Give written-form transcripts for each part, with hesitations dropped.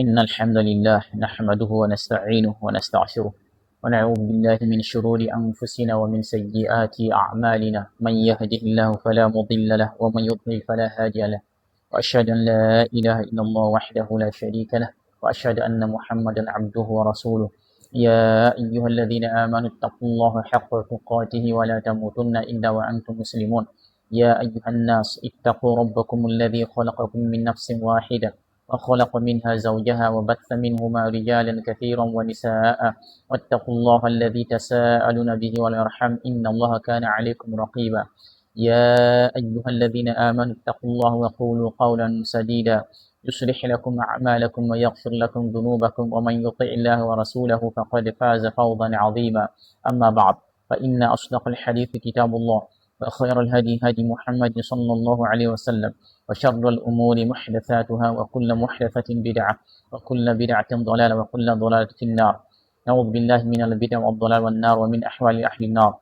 إن الحمد لله نحمده ونستعينه ونستغفره ونعوذ بالله من شرور أنفسنا ومن سيئات أعمالنا من يهده الله فلا مضل له ومن يضلل فلا هادي له وأشهد أن لا إله إلا الله وحده لا شريك له وأشهد أن محمدا عبده ورسوله يا أيها الذين آمنوا اتقوا الله حق تقاته ولا تموتن إلا وأنتم مسلمون يا أيها الناس اتقوا ربكم الذي خلقكم من نفس واحدة وخلق منها زوجها وبث منهما رجالا كثيرا ونساء واتقوا الله الذي تساءلون به والأرحام إن الله كان عليكم رقيبا يا أيها الذين آمنوا اتقوا الله وقولوا قولا سديدا يصلح لكم أعمالكم ويغفر لكم ذنوبكم ومن يطع الله ورسوله فقد فاز فوزا عظيما أما بعد فإن أصدق الحديث كتاب الله وخير الهدي هدي محمد صلى الله عليه وسلم وشر الأمور محدثاتها وكل محدثة بدعة وكل بدعة ضلالة وكل ضلالة في النار نعوذ بالله من البدع والضلال والنار ومن أحوال أهل النار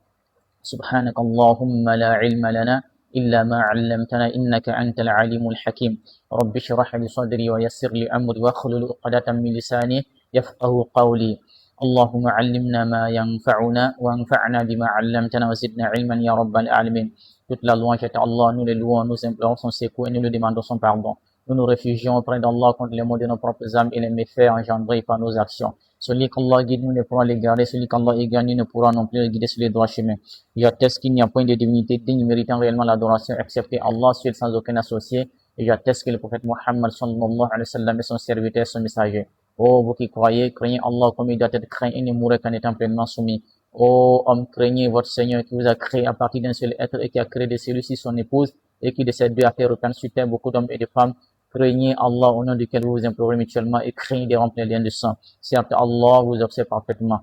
سبحانك اللهم لا علم لنا إلا ما علمتنا إنك أنت العليم الحكيم رب اشرح لي صدري ويسر لي أمري واحلل عقدة من لساني يفقه قولي اللهم علمنا ما ينفعنا وانفعنا بما علمتنا وزدنا علما يا رب العالمين. Toute la louange est à Allah, nous le louons, nous implorons son secours et nous lui demandons son pardon. Nous nous réfugions auprès d'Allah contre les maux de nos propres âmes et les méfaits engendrés par nos actions. Celui qu'Allah guide, nous ne pourrons l'égarer. Celui qu'Allah égare, ne pourra non plus le guider sur les droits chemins. J'atteste qu'il n'y a point de divinité digne méritant réellement l'adoration excepté Allah, seul sans aucun associé. Et j'atteste que le prophète Muhammad sallallahu alayhi wa sallam est son serviteur et son messager. Oh, vous qui croyez, craignez Allah comme il doit être craint et ne mourrez qu'en étant pleinement soumis. Oh, homme, craignez votre Seigneur qui vous a créé à partir d'un seul être et qui a créé de celui-ci son épouse et qui de ces deux a fait répandre sur terre beaucoup d'hommes et de femmes. Craignez Allah au nom duquel vous vous implorez mutuellement et craignez de remplir les liens de sang. Certes, Allah vous observe parfaitement.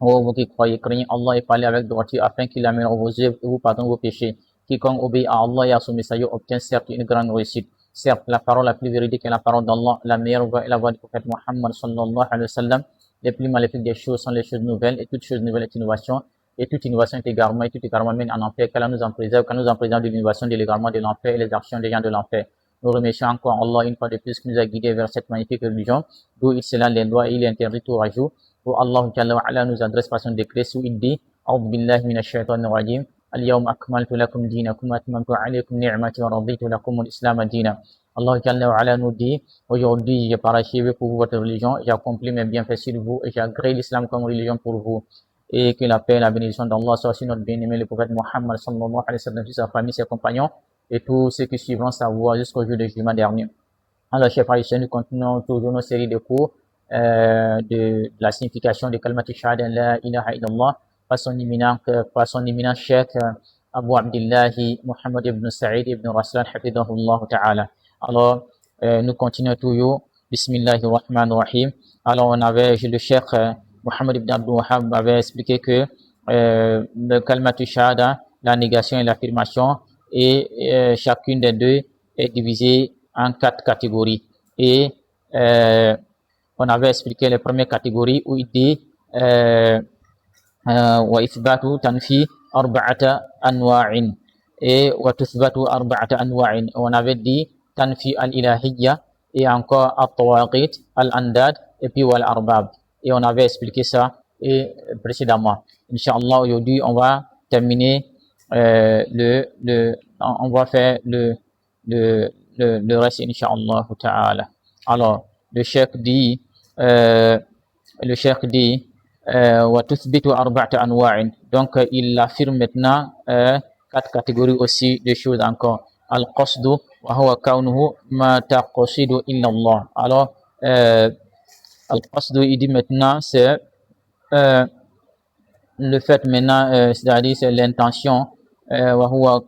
Oh, vous qui croyez, craignez Allah et parlez avec droiture afin qu'il amènera vos œuvres et vous pardonne vos péchés. Quiconque obéit à Allah et à son messager obtient certes une grande réussite. Certes, la parole la plus véridique est la parole d'Allah, la meilleure voie est la voie du prophète Muhammad sallallahu alayhi wa sallam. Les plus maléfiques des choses sont les choses nouvelles, et toute chose nouvelle est innovation, et toute innovation est égarement, et tout égarement mène en enfer, qu'Allah nous en préserve, qu'Allah nous en préserve de l'innovation, de l'égarement de l'enfer et les actions des gens de l'enfer. Nous remercions encore Allah une fois de plus qui nous a guidés vers cette magnifique religion, d'où il s'élève les lois et il interdit tout rajout, où Allah Jalla wa Ala nous adresse par son décret, où il dit, A'udhu billahi minash shaitanir rajim, Al-yawm akmaltu lakum dinakum wa atmamtu alaykum ni'mati wa raditu lakum al-islam dina. Allah Jalla wa Ala nous dit, aujourd'hui j'ai parachevé pour vous votre religion, j'ai accompli mes bienfaits sur vous et j'ai agréé l'islam comme religion pour vous. Et que la paix et la bénédiction d'Allah soit sur notre bien-aimé le prophète Muhammad sallallahu alayhi wa sallam, sur sa famille, ses compagnons et tous ceux qui suivront sa voie jusqu'au jour du jugement dernier. Alors, chers frères et sœurs, nous continuons toujours nos séries de cours de la signification de Kalmati Shahada la ilaha illallah par son éminent cheikh Abu Abdillahi Muhammad ibn Sa'id ibn Raslan hafidahullah ta'ala. Alors, nous continuons toujours. Bismillahirrahmanirrahim. Alors, le cheikh Muhammad ibn Abdul Wahhab avait expliqué que le Kalmatu Shahada, la négation et l'affirmation, et chacune des deux est divisée en 4 catégories. Et on avait expliqué les premières catégories où il dit wa ithbatu tanfi arba'ata anwa'in et wa tuthbatu arba'ata anwa'in. On avait dit tanfi al-ilahiyya et encore at-tawaghit, al-andad et puis wal-arbab. Et on avait expliqué ça précédemment. Inch'Allah, aujourd'hui, on va terminer on va faire le reste, Inch'Allah ta'ala. Alors, le cheikh dit wa tuthbitu arba'ata anwa'in. Donc, il affirme maintenant 4 catégories aussi de choses encore. Al-qasdu wa huwa kaunuhu ma taqsidu illa Allah. Alors, al-qasdu, il dit maintenant, c'est le fait maintenant, c'est-à-dire c'est l'intention, wa huwa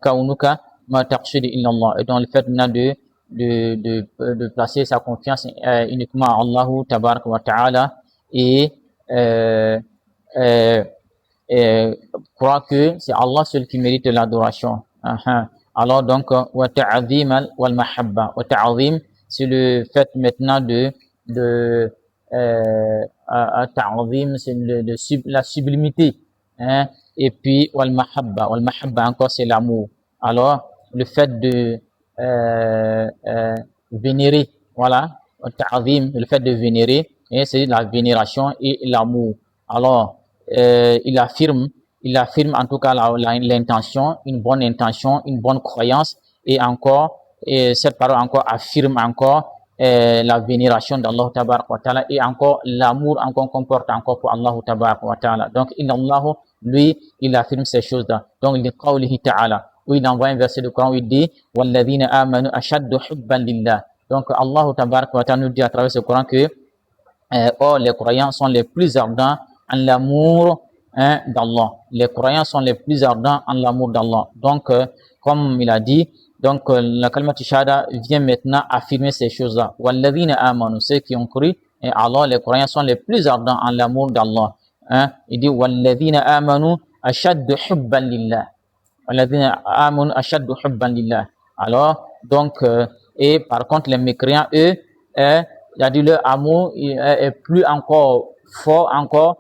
kaunuka ma taqsidu illa Allah. Et donc, le fait maintenant de placer sa confiance uniquement à Allah tabarak wa ta'ala et croire que c'est Allah seul qui mérite l'adoration. Alors donc, wa ta'zim wal mahabba. Wa ta'zim, c'est le fait maintenant ta'zim, c'est la sublimité. Et puis, wal mahabba encore, c'est l'amour. Alors, le fait de vénérer, voilà, ta'zim, le fait de vénérer, et c'est la vénération et l'amour. Alors, il affirme en tout cas l'intention, une bonne intention, une bonne croyance, et encore, et cette parole encore affirme encore la vénération d'Allah tabaraka wa ta'ala, et encore l'amour encore qu'on porte encore pour Allah tabaraka wa ta'ala. Donc, lui, il affirme ces choses-là. Donc, il qawlihi ta'ala, où il envoie un verset de Coran où il dit walladhina amanu ashaddu hubban lillah. Donc, Allah tabaraka wa ta'ala nous dit à travers ce Coran que or, les croyants sont les plus ardents en l'amour d'Allah. Les croyants sont les plus ardents en l'amour d'Allah. Donc, comme il a dit, donc la kalima shahada vient maintenant affirmer ces choses-là. Walladhina amanu, ceux qui ont cru, et Allah, les croyants sont les plus ardents en l'amour d'Allah. Il dit walladhina amanu ashaddu hubban lillah. Walladhina amanu ashaddu hubban lillah. Alors, donc, et par contre, les mécréants, eux, il a dit leur amour est plus encore fort encore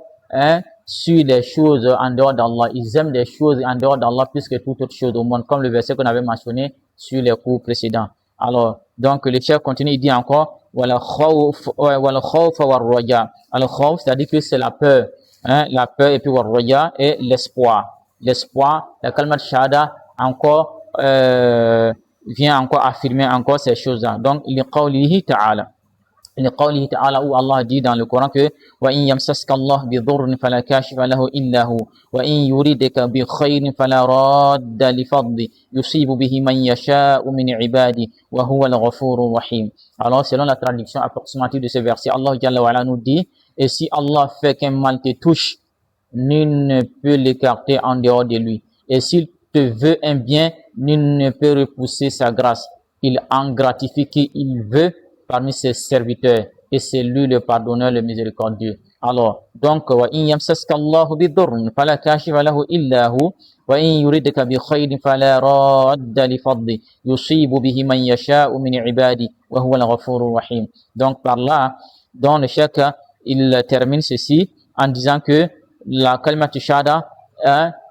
sur les choses en dehors d'Allah. Ils aiment des choses en dehors d'Allah plus que toute autre chose au monde, comme le verset qu'on avait mentionné sur les cours précédents. Alors, donc le chef continue, il dit encore wal khawf war raja. Al khawf, c'est-à-dire que c'est la peur et puis war raja et l'espoir. L'espoir, la kalmat shahada encore vient encore affirmer encore ces choses-là. Donc, li qawlihi ta'ala. لقوله تعالى où Allah dit dans le Coran que وَإِنْ يَمْسَسْكَ اللَّهُ بِضُرٍّ فَلَا كَاشِفَ لَهُ إِلَّا هُوَ وَإِنْ يُرِدْكَ بِخَيْرٍ فَلَا رَادَّ لِفَضْلِهِ يُصِيبُ بِهِ مَنْ يَشَاءُ مِنْ عِبَادِهِ وَهُوَ الْغَفُورُ الرَّحِيمُ. Alors selon la traduction approximative de ce verset, Allah Jalla wa Ala nous dit et si Allah fait qu'un mal te touche, nul ne peut l'écarter en dehors de lui. Et s'il te veut un bien, nul ne peut repousser sa grâce. Il en gratifie qui il veut parmi ses serviteurs, et c'est lui le pardonneur, le miséricordieux. Alors, donc, وَإِنْ يَمْسَسْكَ اللَّهُ بِضُرٍّ فَلَا كَاشِفَ لَهُ إِلَّا هُوَ وَإِنْ يُرِدْكَ بِخَيْرٍ فَلَا رَادَّ لِفَضْلِهِ يُصِيبُ بِهِ مَنْ يَشَاءُ مِنْ عِبَادِهِ وَهُوَ الْغَفُورُ الرَّحِيمُ. Donc, par là, dans le chèque, il termine ceci en disant que la kalima shahada,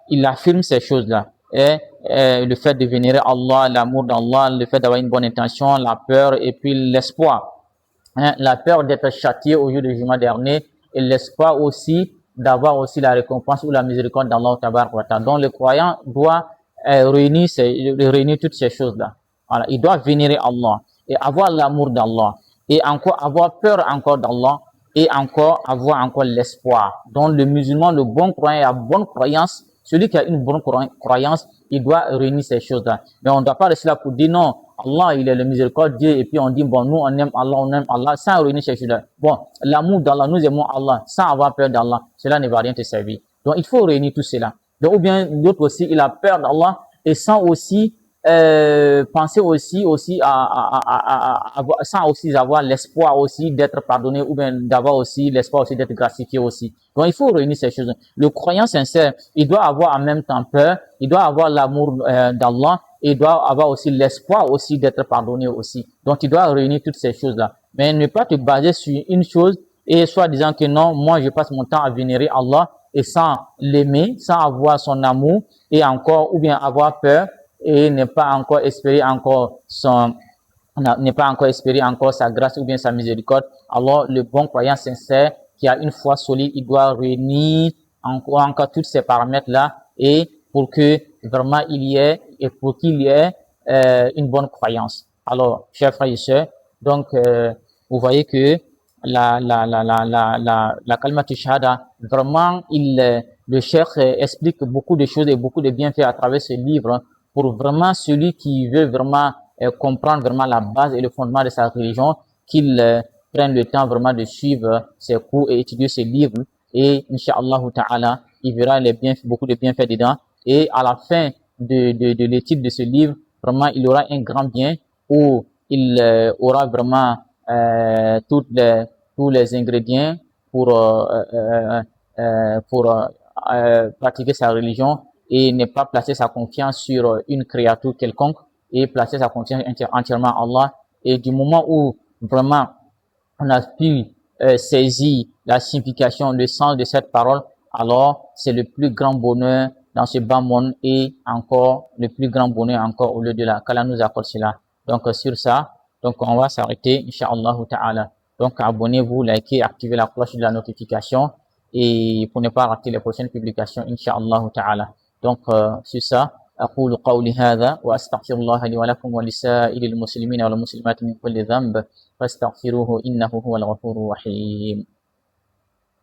il affirme ces choses-là. Et le fait de vénérer Allah, l'amour d'Allah, le fait d'avoir une bonne intention, la peur et puis l'espoir. La peur d'être châtié au jour du jugement dernier et l'espoir aussi d'avoir aussi la récompense ou la miséricorde d'Allah tabaraka wa ta'ala. Donc le croyant doit réunir toutes ces choses-là. Voilà, il doit vénérer Allah et avoir l'amour d'Allah et encore avoir peur encore d'Allah et encore avoir encore l'espoir. Donc le musulman, le bon croyant, la bonne croyance, celui qui a une bonne croyance, il doit réunir ces choses-là. Mais on ne doit pas rester là pour dire non, Allah, il est le miséricordieux, et puis on dit, bon, nous, on aime Allah, sans réunir ces choses-là. Bon, l'amour d'Allah, nous aimons Allah, sans avoir peur d'Allah, cela ne va rien te servir. Donc, il faut réunir tout cela. Donc, ou bien, l'autre aussi, il a peur d'Allah, et sans aussi penser sans aussi avoir l'espoir aussi d'être pardonné ou bien d'avoir aussi l'espoir aussi d'être gratifié aussi. Donc il faut réunir ces choses. Le croyant sincère, il doit avoir en même temps peur, il doit avoir l'amour d'Allah et il doit avoir aussi l'espoir aussi d'être pardonné aussi. Donc il doit réunir toutes ces choses-là. Mais ne pas te baser sur une chose et soit disant que non, moi je passe mon temps à vénérer Allah et sans l'aimer, sans avoir son amour et encore ou bien avoir peur et ne pas encore espérer encore sa grâce ou bien sa miséricorde. Alors, le bon croyant sincère qui a une foi solide, il doit réunir encore tous ces paramètres-là et pour que vraiment il y ait une bonne croyance. Alors, chers frères et sœurs, donc, vous voyez que la kalima shahada, vraiment, le cheikh explique beaucoup de choses et beaucoup de bienfaits à travers ce livre pour vraiment celui qui veut vraiment comprendre vraiment la base et le fondement de sa religion, qu'il prenne le temps vraiment de suivre ses cours et étudier ses livres. Et, Inch'Allah ta'ala, il verra beaucoup de bienfaits dedans. Et à la fin de l'étude de ce livre, vraiment, il aura un grand bien où il aura vraiment tous les ingrédients pour pratiquer sa religion et ne pas placer sa confiance sur une créature quelconque et placer sa confiance entièrement à Allah. Et du moment où vraiment on a pu saisir la signification, le sens de cette parole, alors c'est le plus grand bonheur dans ce bas monde et encore le plus grand bonheur encore au lieu de là. Qu'Allah nous accorde cela. Donc sur ça, Donc, on va s'arrêter, Inch'Allah ta'ala. Donc, abonnez-vous, likez, activez la cloche de la notification et pour ne pas rater les prochaines publications, Inch'Allah ta'ala. Donc, sur ça, أقول قولي هذا وأستغفر الله لي ولكم ولسائر المسلمين والمسلمات من كل ذنب فاستغفروه إنه هو الغفور الرحيم.